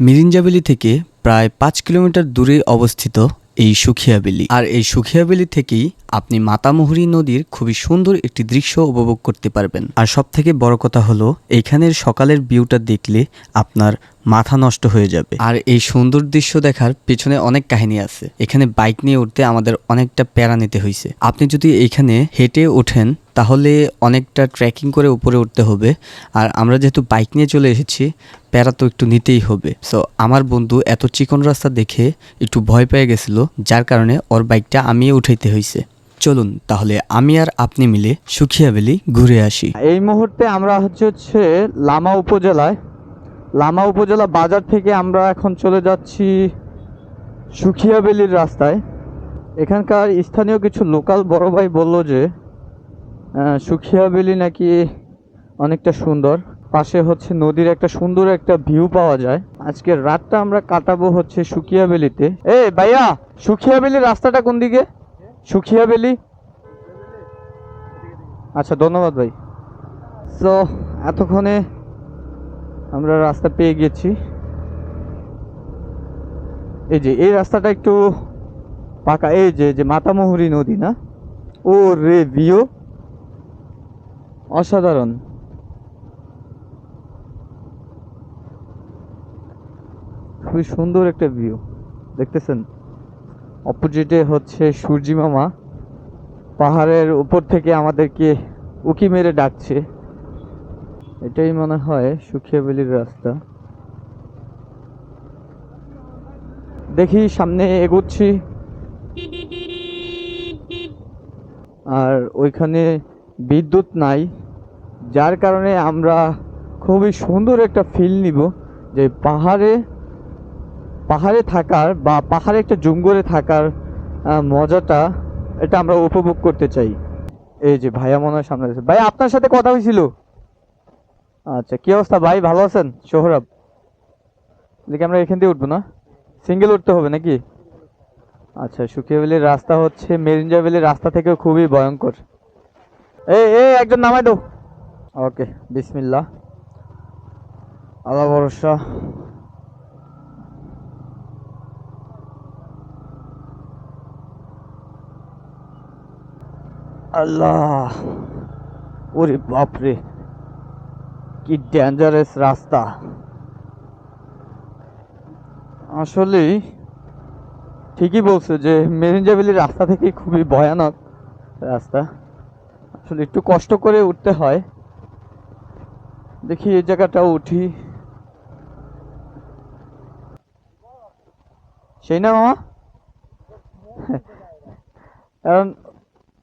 মিরিঞ্জাবেলি থেকে প্রায় ৫ কিলোমিটার দূরে অবস্থিত এই সুখিয়াবেলি। আর এই সুখিয়াবেলি থেকেই আপনি মাতামুহুরী নদীর খুবই সুন্দর একটি দৃশ্য উপভোগ করতে পারবেন। আর সব থেকে বড় কথা হলো এইখানের সকালের ভিউটা দেখলে আপনার মাথা নষ্ট হয়ে যাবে। আর এই সুন্দর দৃশ্য দেখার পেছনে অনেক কাহিনী আছে। এখানে বাইক নিয়ে উঠতে আমাদের অনেকটা প্যারা নিতে হয়েছে। আপনি যদি এইখানে হেঁটে ওঠেন তাহলে অনেকটা ট্রেকিং করে উপরে উঠতে হবে। আর আমরা যেহেতু বাইক নিয়ে চলে এসেছি, প্যারা তো একটু নিতেই হবে। সো আমার বন্ধু এত চিকন রাস্তা দেখে একটু ভয় পেয়ে গেছিল, যার কারণে ওর বাইকটা আমিই উঠাইতে হয়েছে। চলুন তাহলে আমি আর আপনি মিলে সুখিয়াবেলি ঘুরে আসি। এই মুহূর্তে আমরা হচ্ছে লামা উপজেলায়। লামা উপজেলা বাজার থেকে আমরা এখন চলে যাচ্ছি সুখিয়াবেলির রাস্তায়। এখানকার স্থানীয় কিছু লোকাল বড় ভাই বলল যে সুখিয়াবেলি নাকি অনেকটা সুন্দর, পাশে হচ্ছে নদীর একটা সুন্দর একটা ভিউ পাওয়া যায়। আজকের রাতটা আমরা কাটাবো হচ্ছে সুখিয়াবেলিতে। ভাইয়া, সুখিয়াবেলির রাস্তাটা কোন দিকে? সুখিয়াবেলি, আচ্ছা ধন্যবাদ ভাই। তো এতক্ষণে আমরা রাস্তা পেয়ে গেছি। এই যে এই রাস্তাটা একটু পাকা। এই যে মাতামুহুরী নদী না? ও রে, ভিউ অসাধারণ। খুবই সুন্দর একটা ভিউ দেখতেছেন। অপোজিটে হচ্ছে সূর্যি মামা পাহাড়ের উপর থেকে আমাদেরকে উকি মেরে ডাকছে। এটাই মনে হয় সুখিয়াবেলির রাস্তা। দেখি সামনে এগোচ্ছি, আর ওইখানে বিদ্যুৎ নাই, যার কারণে আমরা খুবই সুন্দর একটা ফিল নিব যে পাহাড়ে থাকার বা পাহাড়ে একটা জঙ্গলে থাকার মজাটা, এটা আমরা উপভোগ করতে চাই। এই যে ভাইয়া মনে হয় সামনে আছে। ভাই, আপনার সাথে কথা হয়েছিল? আচ্ছা, কি অবস্থা ভাই, ভালো আছেন? সোহরাব। দেখি আমরা এখান দিয়ে উঠবো না, সিঙ্গেল উঠতে হবে নাকি? আচ্ছা, সুখিয়াবেলির রাস্তা হচ্ছে মিরিঞ্জাবেলির রাস্তা থেকেও খুবই ভয়ঙ্কর। একজন নামাই দাও। ওকে, বিসমিল্লাহ, আল্লাহ ভরসা। আল্লাহ, ওরে বাপরে, কি ডেঞ্জারাস রাস্তা। আসলে ঠিকই বলছে যে মিরিঞ্জাবেলির রাস্তা থেকে খুবই ভয়ানক রাস্তা। আসলে একটু কষ্ট করে উঠতে হয়। দেখি এই জায়গাটাও উঠি। সেই না মামা, কারণ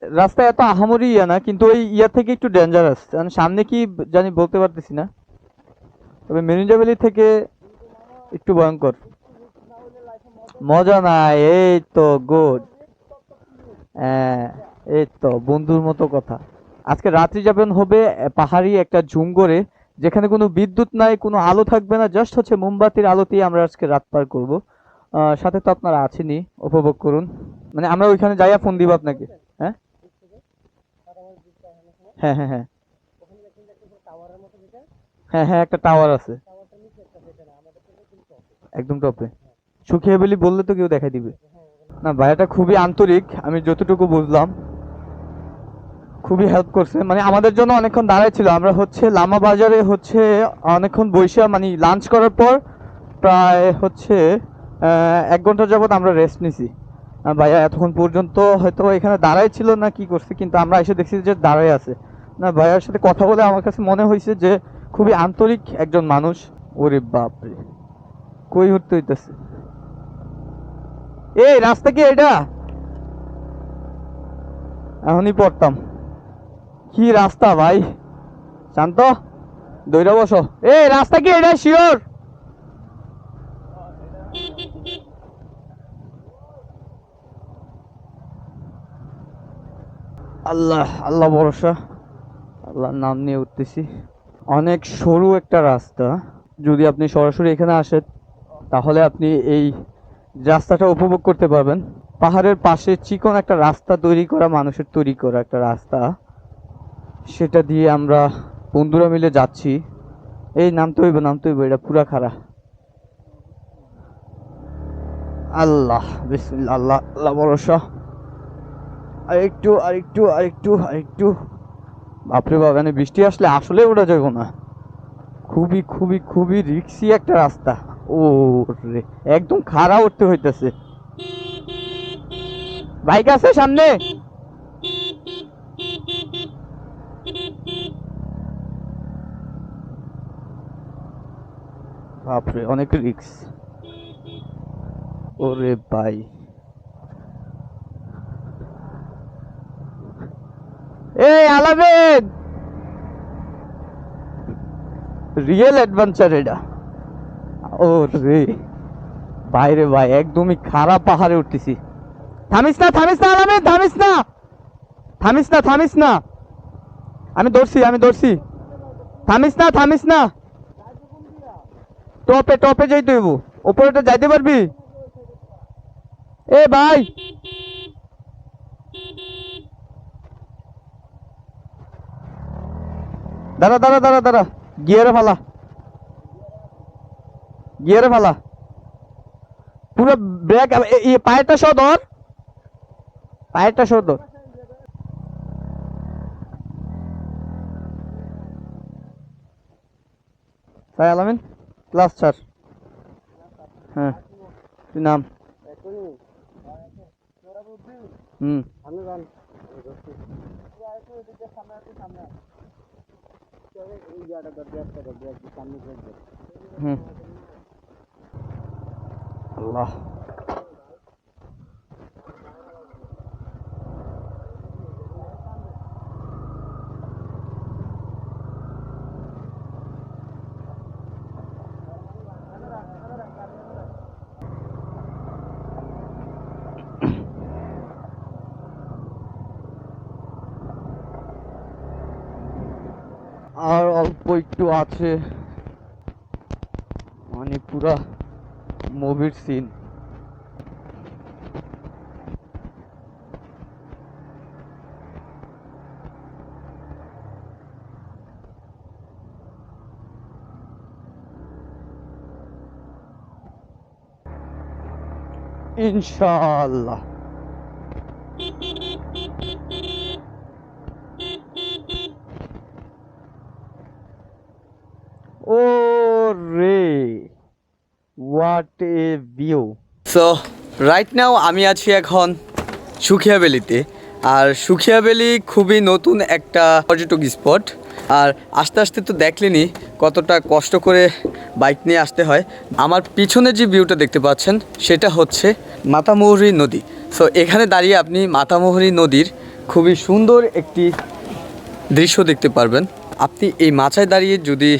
রাস্তা এত আহামরি ইয়া না, কিন্তু ওই ইয়া থেকে একটু ডেঞ্জারাস। সামনে কি জানি বলতে পারতেছি না, তবে মিরিঞ্জাবেলি থেকে একটু ভয়ঙ্কর। মজা নাই, এই তো গুড। হ্যাঁ, এই তো বন্ধুর মতো কথা। আজকে রাত্রি যাপন হবে পাহাড়ি একটা জুঙ্গরে, যেখানে কোনো বিদ্যুৎ নাই, কোনো আলো থাকবে না, জাস্ট হচ্ছে মোমবাতির আলোতেই আমরা আজকে রাত পার করব। সাথে তো আপনারা আছেনই, উপভোগ করুন। মানে আমরা ওইখানে যাইয়া ফোন দিব আপনাকে। হ্যাঁ হ্যাঁ হ্যাঁ হ্যাঁ হ্যাঁ হ্যাঁ, একটা টাওয়ার আছে একদম টপে। সুখিয়াবেলি বললে তো কেউ দেখাই দিবে না। ভাইয়াটা খুবই আন্তরিক, আমি যতটুকু বুঝলাম খুবই হেল্প করছে। মানে আমাদের জন্য অনেকক্ষণ দাঁড়ায় ছিল। আমরা হচ্ছে লামা বাজারে হচ্ছে অনেকক্ষণ বৈশা, মানে লাঞ্চ করার পর প্রায় হচ্ছে 1 ঘন্টা যাবত আমরা রেস্ট নিছি। ভাইয়া এতক্ষণ পর্যন্ত হয়তো এখানে দাঁড়াই ছিল না কি করছে, কিন্তু আমরা এসে দেখছি যে দাঁড়াই আছে। না, ভাইয়ার সাথে কথা বলে আমার কাছে মনে হয়েছে যে খুবই আন্তরিক একজন মানুষ। ওরে বাপরে, কই উঠতে হইতেছে? এই রাস্তা কি এটা? এখনই পড়তাম। কি রাস্তা ভাই, শান্ত, দইরা বসো। এই রাস্তা কি এটা শিওর? আল্লাহ, আল্লাহ ভরসা, আল্লাহর নাম নিয়ে উঠতেছি। অনেক সরু একটা রাস্তা। যদি আপনি সরাসরি এখানে আসেন তাহলে আপনি এই রাস্তাটা উপভোগ করতে পারবেন। পাহাড়ের পাশে চিকন একটা রাস্তা তৈরি করা, মানুষের তৈরি করা একটা রাস্তা, সেটা দিয়ে আমরা বন্ধুরা মিলে যাচ্ছি। এই নামতে হইব, নামতে হইব, এটা পুরা খাড়া। আল্লাহ বিসমিল্লাহ, আল্লাহ আল্লাহ ভরসা। আরেকটু আরেকটু আরেকটু আরেকটু। বাপরে বাপ, মানে বৃষ্টি আসলে আসলে ওঠা যাবে না। খুবই খুবই খুবই রিক্সি একটা রাস্তা। ও রে, একদম খাড়া উঠতে হইতেছে। বাইক আছে সামনে? বাপরে, অনেক রিক্স। ওরে ভাই, এই আলামেন, রিয়েল অ্যাডভেঞ্চার এটা। ও রে বাইরে ভাই, একদমই খারাপ পাহাড়ে উঠতেছি। থামিস না থামিস না আলামেন, থামিস না থামিস না থামিস না। আমি ধরছি আমি ধরছি। থামিস না থামিস না। টপে টপে যাইতে হইব। উপরেটা যাইতে পারবি? এ ভাই, দাঁড়া দাঁড়া দাঁড়া দাঁড়া, গিয়ারে ফালা, গিয়ারে ফালা। পুরো ব্রেক, পায়েরটা সহ ধর, পায়েরটা সহ ধর। তাই আলামিন, ক্লাস ছাড়। হ্যাঁ, তুই নাম। হুম, হুম। আল্লাহ, আর অল্প একটু আছে, মানে পুরা মুভির সিন। ইনশাআল্লাহ। ও রে, what a view. So right now আমি আছি এখন সুখিয়া ভ্যালিতে। আর সুখিয়া ভ্যালি খুবই নতুন একটা পর্যটক স্পট। আর আস্তে আস্তে তো দেখলেনি কতটা কষ্ট করে বাইক নিয়ে আসতে হয়। আমার পিছনে যে ভিউটা দেখতে পাচ্ছেন সেটা হচ্ছে মাতামুহুরী নদী। সো এখানে দাঁড়িয়ে আপনি মাতামুহুরী নদীর খুবই সুন্দর একটি দৃশ্য দেখতে পারবেন। আপনি এই মাচায় দাঁড়িয়ে যদি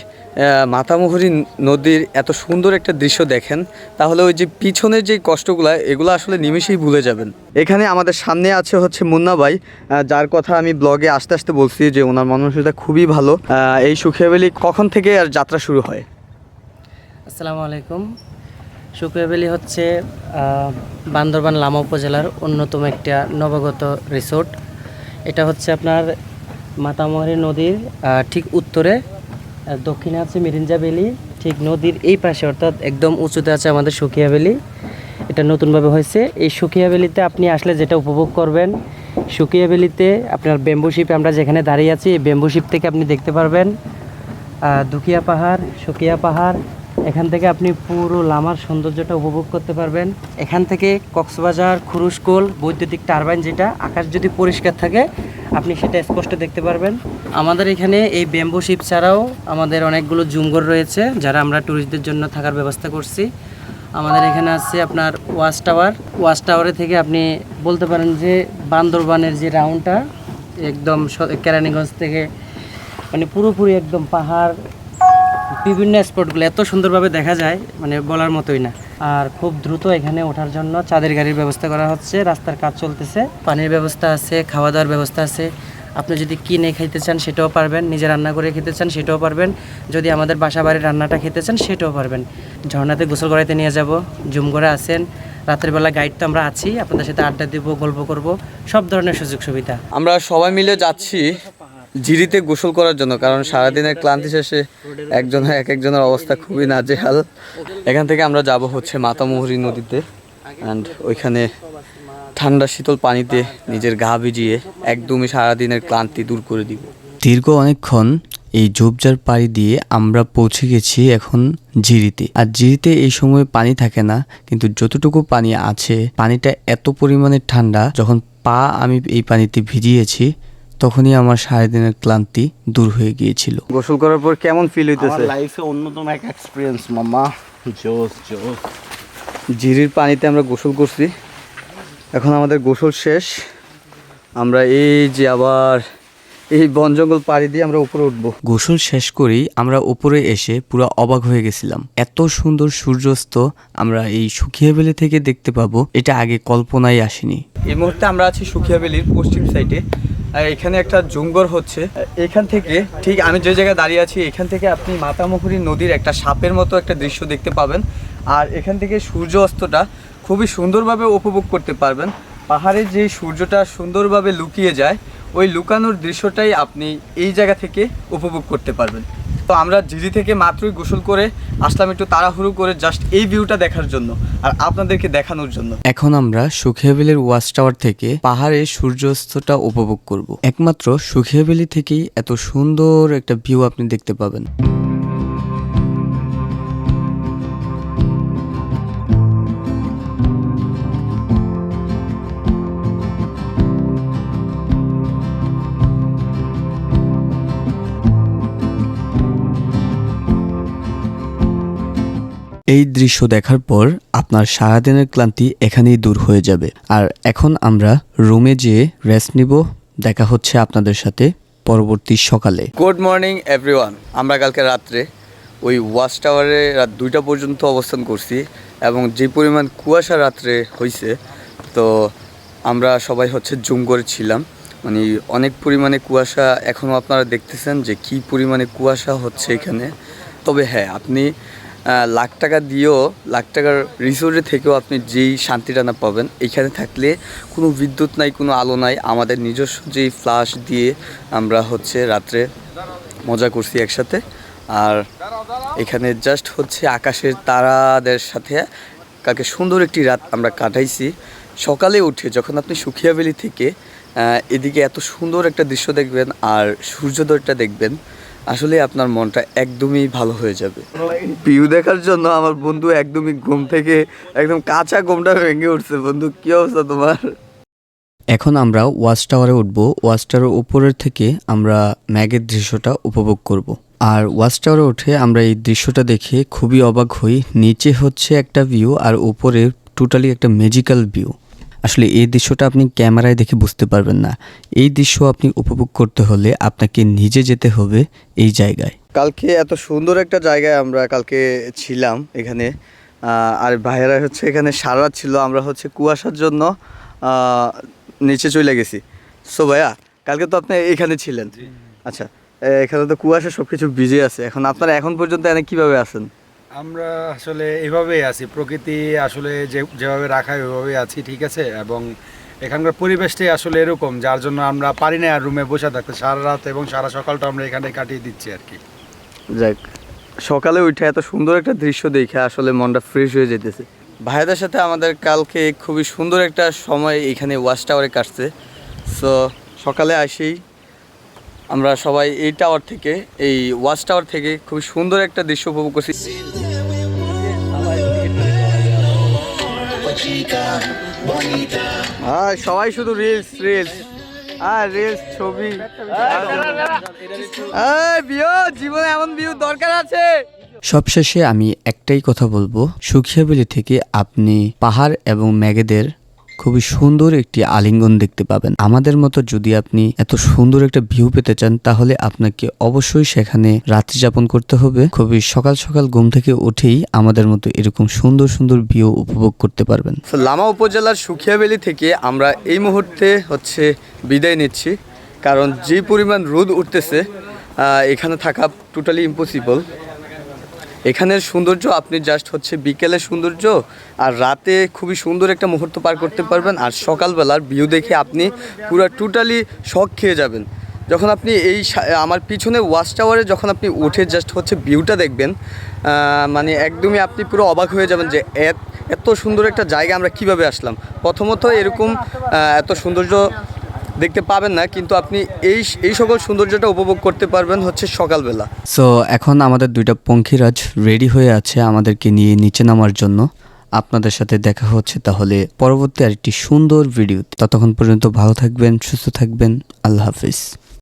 মাতামুহুরী নদীর এত সুন্দর একটা দৃশ্য দেখেন, তাহলে ওই যে পিছনের যে কষ্টগুলো এগুলো আসলে নিমেষেই ভুলে যাবেন। এখানে আমাদের সামনে আছে হচ্ছে মুন্না ভাই, যার কথা আমি ব্লগে আস্তে আস্তে বলছি যে ওনার মানসিকতা খুবই ভালো। এই সুখিয়া ভ্যালি কখন থেকে আর যাত্রা শুরু হয়? আসসালামু আলাইকুম। সুখিয়া ভ্যালি হচ্ছে বান্দরবান লামা উপজেলার অন্যতম একটা নবাগত রিসোর্ট। এটা হচ্ছে আপনার মাতামুহুরী নদীর ঠিক উত্তরে, দক্ষিণে আছে মিরিঞ্জা ভ্যালি, ঠিক নদীর এই পাশে অর্থাৎ একদম উঁচুতে আছে আমাদের সুখিয়া ভ্যালি। এটা নতুনভাবে হয়েছে। এই সুখিয়া ভ্যালিতে আপনি আসলে যেটা উপভোগ করবেন, সুখিয়া ভ্যালিতে আপনার ব্যাম্বু শিপ, আমরা যেখানে দাঁড়িয়ে আছি এই ব্যাম্বু শিপ থেকে আপনি দেখতে পারবেন দুখিয়া পাহাড়, সুখিয়া পাহাড়। এখান থেকে আপনি পুরো লামার সৌন্দর্যটা উপভোগ করতে পারবেন। এখান থেকে কক্সবাজার, খুরুশকুল, বৈদ্যুতিক টারবাইন, যেটা আকাশ যদি পরিষ্কার থাকে আপনি সেটা স্পষ্ট দেখতে পারবেন। আমাদের এখানে এই ব্যাম্বু শিপ ছাড়াও আমাদের অনেকগুলো জুমঘর রয়েছে, যারা আমরা ট্যুরিস্টদের জন্য থাকার ব্যবস্থা করছি। আমাদের এখানে আছে আপনার ওয়াচ টাওয়ার। ওয়াচ টাওয়ারে থেকে আপনি বলতে পারেন যে বান্দরবানের যে রাউন্ডটা একদম কেরানীগঞ্জ থেকে মানে পুরোপুরি একদম পাহাড়, বিভিন্ন স্পটগুলো এত সুন্দরভাবে দেখা যায় মানে বলার মতোই না। আর খুব দ্রুত এখানে ওঠার জন্য চাঁদের গাড়ির ব্যবস্থা করা হচ্ছে, রাস্তার কাজ চলতেছে, পানির ব্যবস্থা আছে, খাওয়া দাওয়ার ব্যবস্থা আছে। আপনি যদি কিনে খেতে চান সেটাও পারবেন, নিজে রান্না করে খেতে চান সেটাও পারবেন, যদি আমাদের বাসা বাড়ির রান্নাটা খেতে চান সেটাও পারবেন। ঝর্ণাতে গোসল করাইতে নিয়ে যাব, জুম করে আসেন, রাতের বেলা গাইড তো আমরা আছি, আপনাদের সাথে আড্ডা দিব, গল্প করব, সব ধরনের সুযোগ সুবিধা। আমরা সবাই মিলে যাচ্ছি জিরিতে গোসল করার জন্য, কারণ সারাদিনের ক্লান্তি শেষে একজনের অবস্থা খুবই নাজেহাল। এখান থেকে আমরা যাব হচ্ছে মাতামুহুরী নদীতে। অ্যান্ড ওইখানে ঠান্ডা শীতল পানিতে নিজের গা ভিজিয়ে একদমই সারাদিনের ক্লান্তি দূর করে দিব। দীর্ঘ অনেকক্ষণ এই ঝোপঝাড় পাড়ি দিয়ে আমরা পৌঁছে গেছি এখন জিরিতে। আর জিরিতে এই সময় পানি থাকে না, কিন্তু যতটুকু পানি আছে পানিটা এত পরিমাণে ঠান্ডা, যখন পা আমি এই পানিতে ভিজিয়েছি তখনই আমার সারাদিনের ক্লান্তি দূর হয়ে গিয়েছিল। গোসল করার পর কেমন ফিল হইতেছে? আমার লাইফে অন্যতম এক এক্সপিরিয়েন্স মামা, জোস জোস। জিরির পানিতে আমরা গোসল করছি, এখন আমাদের গোসল শেষ। আমরা এই যে আবার এই বন জঙ্গল পাড়ি দিয়ে আমরা উপরে উঠবো। গোসল শেষ করেই আমরা উপরে এসে পুরো অবাক হয়ে গেছিলাম। এত সুন্দর সূর্যাস্ত আমরা এই সুখিয়াবেলি থেকে দেখতে পাবো, এটা আগে কল্পনায় আসেনি। এই মুহূর্তে আমরা আছি সুখিয়াবেলির পশ্চিম সাইডে। এখানে একটা জুমঘর হচ্ছে। এখান থেকে ঠিক আমি যে জায়গায় দাঁড়িয়ে আছি, এখান থেকে আপনি মাতামুহুরী নদীর একটা সাপের মতো একটা দৃশ্য দেখতে পাবেন। আর এখান থেকে সূর্য অস্তটা খুবই সুন্দরভাবে উপভোগ করতে পারবেন। পাহাড়ে যে সূর্যটা সুন্দরভাবে লুকিয়ে যায়, ওই লুকানোর দৃশ্যটাই আপনি এই জায়গা থেকে উপভোগ করতে পারবেন। তো আমরা জিরি থেকে মাত্রই গোসল করে আসলাম একটু তাড়াহুড়ো করে জাস্ট এই ভিউটা দেখার জন্য আর আপনাদেরকে দেখানোর জন্য। এখন আমরা সুখিয়াবেলির ওয়াচ টাওয়ার থেকে পাহাড়ে সূর্যাস্তটা উপভোগ করব। একমাত্র সুখিয়াবেলি থেকেই এত সুন্দর একটা ভিউ আপনি দেখতে পাবেন। এই দৃশ্য দেখার পর আপনার সারাদিনের ক্লান্তি এখানেই দূর হয়ে যাবে। আর এখন আমরা রুমে যেয়ে রেস্ট নিব। দেখা হচ্ছে আপনাদের সাথে পরবর্তী সকালে। Good morning everyone. আমরা কালকে রাত্রে ওই ওয়াচ টাওয়ারে রাত 2টা পর্যন্ত অবস্থান করছি এবং যে পরিমাণ কুয়াশা রাত্রে হয়েছে, তো আমরা সবাই হচ্ছে জুম করেছিলাম। মানে অনেক পরিমাণে কুয়াশা, এখনও আপনারা দেখতেছেন যে কি পরিমাণে কুয়াশা হচ্ছে এখানে। তবে হ্যাঁ, আপনি লাখ টাকা দিয়েও, লাখ টাকার রিসোর্টে থেকেও আপনি যেই শান্তিটা না পাবেন এখানে থাকলে। কোনো বিদ্যুৎ নাই, কোনো আলো নাই, আমাদের নিজস্ব যেই ফ্ল্যাশ দিয়ে আমরা হচ্ছে রাত্রে মজা করছি একসাথে। আর এখানে জাস্ট হচ্ছে আকাশের তারাদের সাথে কালকে সুন্দর একটি রাত আমরা কাটাইছি। সকালে উঠে যখন আপনি সুখিয়াবেলি থেকে এদিকে এত সুন্দর একটা দৃশ্য দেখবেন আর সূর্যোদয়টা দেখবেন, আসলে আপনার মনটা একদমই ভালো হয়ে যাবে। ভিউ দেখার জন্য আমার বন্ধু একদমই ঘুম থেকে একদম কাঁচা ঘুমটা ভেঙে উঠছে। বন্ধু, কি অবস্থা তোমার? এখন আমরা ওয়াচ টাওয়ারে উঠবো। ওয়াচ টাওয়ারের উপরের থেকে আমরা ম্যাগের দৃশ্যটা উপভোগ করব। আর ওয়াচ টাওয়ারে উঠে আমরা এই দৃশ্যটা দেখে খুবই অবাক হই। নিচে হচ্ছে একটা ভিউ আর উপরে টোটালি একটা ম্যাজিক্যাল ভিউ। আসলে এই দৃশ্যটা আপনি ক্যামেরায় দেখে বুঝতে পারবেন না। এই দৃশ্য আপনি উপভোগ করতে হলে আপনাকে নিজে যেতে হবে এই জায়গায়। কালকে এত সুন্দর একটা জায়গায় আমরা কালকে ছিলাম এখানে। আর ভাইয়েরা হচ্ছে এখানে সারা রাত ছিল, আমরা হচ্ছে কুয়াশার জন্য নিচে চলে গেছি। সো ভাইয়া, কালকে তো আপনি এখানে ছিলেন। আচ্ছা, এখানে তো কুয়াশা সব কিছু ভিজে আছে। এখন আপনারা এখন পর্যন্ত এখানে কীভাবে আছেন? আমরা আসলে এভাবেই আছি, প্রকৃতি আসলে যেভাবে রাখায় ওইভাবেই আছি, ঠিক আছে। এবং এখানকার পরিবেশটাই আসলে এরকম, যার জন্য আমরা পারি না আর রুমে বসে থাকতে। সারা রাত এবং সারা সকালটা আমরা এখানে কাটিয়ে দিচ্ছি আর কি। যাক, সকালে উঠে এত সুন্দর একটা দৃশ্য দেখে আসলে মনটা ফ্রেশ হয়ে যেতেছে। ভাইয়াদের সাথে আমাদের কালকে খুবই সুন্দর একটা সময় এখানে ওয়াচ টাওয়ারে কাটছে। সো সকালে আসেই আমরা সবাই এই টাওয়ার থেকে, এই ওয়াচ টাওয়ার থেকে খুবই সুন্দর একটা দৃশ্য উপভোগ করছি। হ্যাঁ, সবাই শুধু রিলস রিলস আর রিলস, ছবি। জীবনে এমন ভিউ দরকার আছে। সবশেষে আমি একটাই কথা বলবো, সুখিয়াবেলি থেকে আপনি পাহাড় এবং মেঘেদের খুবই সুন্দর একটি আলিঙ্গন দেখতে পাবেন। আমাদের মতো যদি আপনি এত সুন্দর একটা ভিউ পেতে চান, তাহলে আপনাকে অবশ্যই সেখানে রাত্রি যাপন করতে হবে। খুবই সকাল সকাল ঘুম থেকে উঠেই আমাদের মতো এরকম সুন্দর সুন্দর ভিউ উপভোগ করতে পারবেন। লামা উপজেলার সুখিয়াবেলি থেকে আমরা এই মুহূর্তে হচ্ছে বিদায় নিচ্ছি, কারণ যে পরিমাণ রোদ উঠতেছে এখানে থাকা টোটালি ইম্পসিবল। এখানের সৌন্দর্য আপনি জাস্ট হচ্ছে বিকেলের সৌন্দর্য আর রাতে খুবই সুন্দর একটা মুহূর্ত পার করতে পারবেন। আর সকালবেলার ভিউ দেখে আপনি পুরো টোটালি শক খেয়ে যাবেন। যখন আপনি আমার পিছনে ওয়াচ টাওয়ারে যখন আপনি উঠে জাস্ট হচ্ছে ভিউটা দেখবেন, মানে একদমই আপনি পুরো অবাক হয়ে যাবেন যে এত সুন্দর একটা জায়গা আমরা কিভাবে আসলাম। প্রথমত এরকম এত সৌন্দর্য দেখতে পাবেন না, কিন্তু আপনি এই সকল সৌন্দর্যটা উপভোগ করতে পারবেন হচ্ছে সকালবেলা। সো এখন আমাদের দুইটা পঙ্খিরাজ রেডি হয়ে আছে আমাদেরকে নিয়ে নিচে নামার জন্য। আপনাদের সাথে দেখা হচ্ছে তাহলে পরবর্তী আরেকটি সুন্দর ভিডিও। ততক্ষণ পর্যন্ত ভালো থাকবেন, সুস্থ থাকবেন। আল্লাহ হাফিজ।